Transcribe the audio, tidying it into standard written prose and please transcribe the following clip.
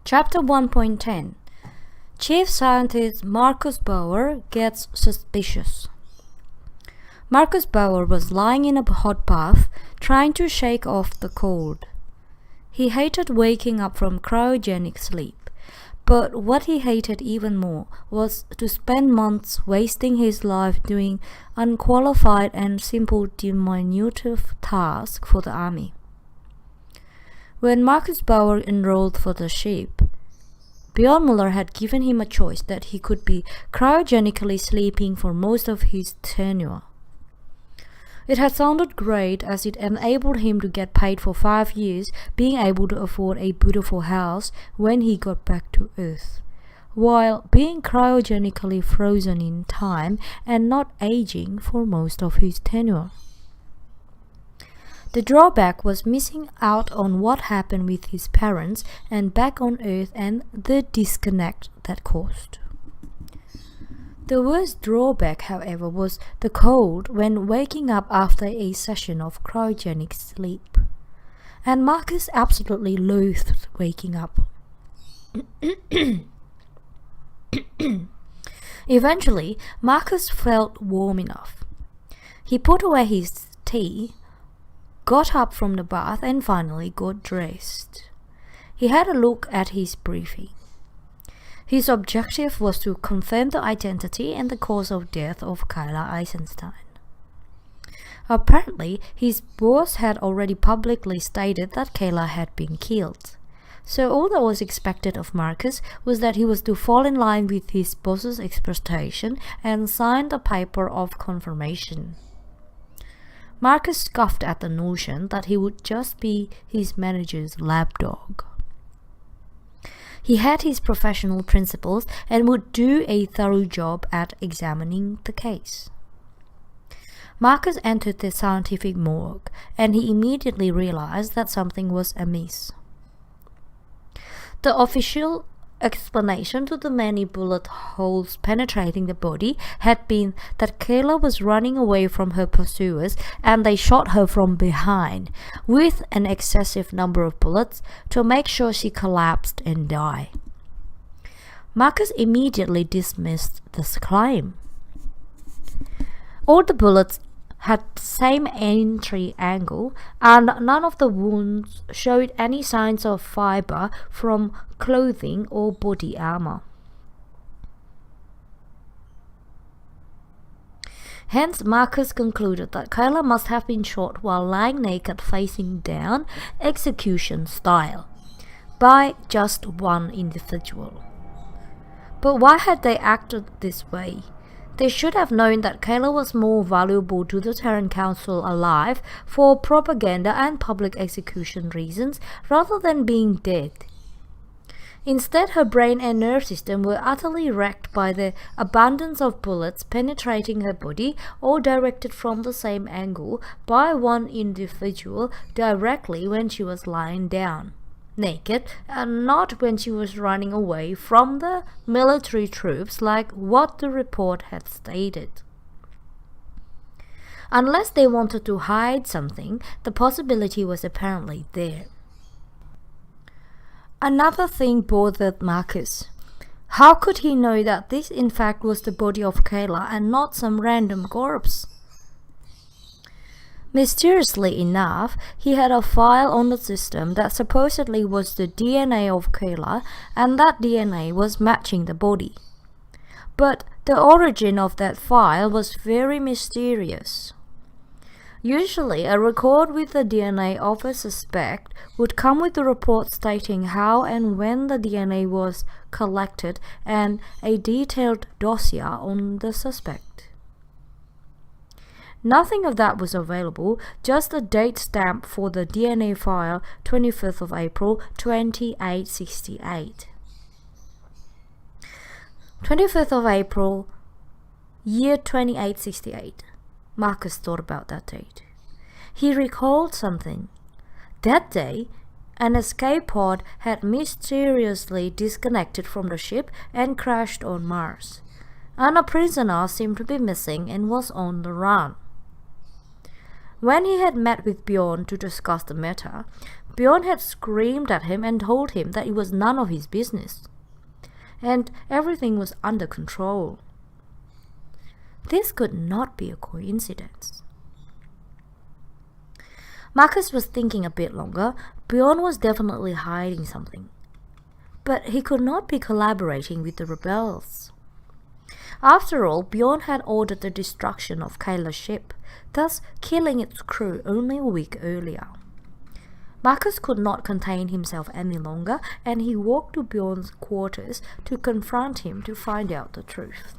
Chapter 1.10 Chief Scientist Markus Bauer gets suspicious. Markus Bauer was lying in a hot bath, trying to shake off the cold. He hated waking up from cryogenic sleep, but what he hated even more was to spend months wasting his life doing unqualified and simple diminutive tasks for the army. When Markus Bauer enrolled for the ship, Bjorn Muller had given him a choice that he could be cryogenically sleeping for most of his tenure. It had sounded great as it enabled him to get paid for 5 years, being able to afford a beautiful house when he got back to Earth, while being cryogenically frozen in time and not aging for most of his tenure. The drawback was missing out on what happened with his parents and back on Earth and the disconnect that caused. The worst drawback, however, was the cold when waking up after a session of cryogenic sleep. And Markus absolutely loathed waking up. Eventually, Markus felt warm enough. He put away his tea, got up from the bath and finally got dressed. He had a look at his briefing. His objective was to confirm the identity and the cause of death of Keila Eisenstein. Apparently, his boss had already publicly stated that Keila had been killed. So all that was expected of Markus was that he was to fall in line with his boss's expectation and sign the paper of confirmation. Markus scoffed at the notion that he would just be his manager's lapdog. He had his professional principles and would do a thorough job at examining the case. Markus entered the scientific morgue, and he immediately realized that something was amiss. The official explanation to the many bullet holes penetrating the body had been that Keila was running away from her pursuers and they shot her from behind with an excessive number of bullets to make sure she collapsed and died. Markus immediately dismissed this claim. All the bullets had the same entry angle, and none of the wounds showed any signs of fiber from clothing or body armor. Hence, Markus concluded that Keila must have been shot while lying naked facing down, execution style, by just one individual. But why had they acted this way? They should have known that Keila was more valuable to the Terran Council alive for propaganda and public execution reasons rather than being dead. Instead, her brain and nerve system were utterly wrecked by the abundance of bullets penetrating her body, all directed from the same angle by one individual directly when she was lying down, naked, and not when she was running away from the military troops like what the report had stated. Unless they wanted to hide something, the possibility was apparently there. Another thing bothered Markus. How could he know that this in fact was the body of Keila and not some random corpse? Mysteriously enough, he had a file on the system that supposedly was the DNA of Keila, and that DNA was matching the body. But the origin of that file was very mysterious. Usually, a record with the DNA of a suspect would come with a report stating how and when the DNA was collected and a detailed dossier on the suspect. Nothing of that was available, just a date stamp for the DNA file 25th of April 2868. 25th of April, year 2868. Markus thought about that date. He recalled something. That day, an escape pod had mysteriously disconnected from the ship and crashed on Mars, and a prisoner seemed to be missing and was on the run. When he had met with Bjorn to discuss the matter, Bjorn had screamed at him and told him that it was none of his business, and everything was under control. This could not be a coincidence. Markus was thinking a bit longer. Bjorn was definitely hiding something, but he could not be collaborating with the rebels. After all, Bjorn had ordered the destruction of Keila's ship, thus killing its crew only a week earlier. Markus could not contain himself any longer, and he walked to Bjorn's quarters to confront him to find out the truth.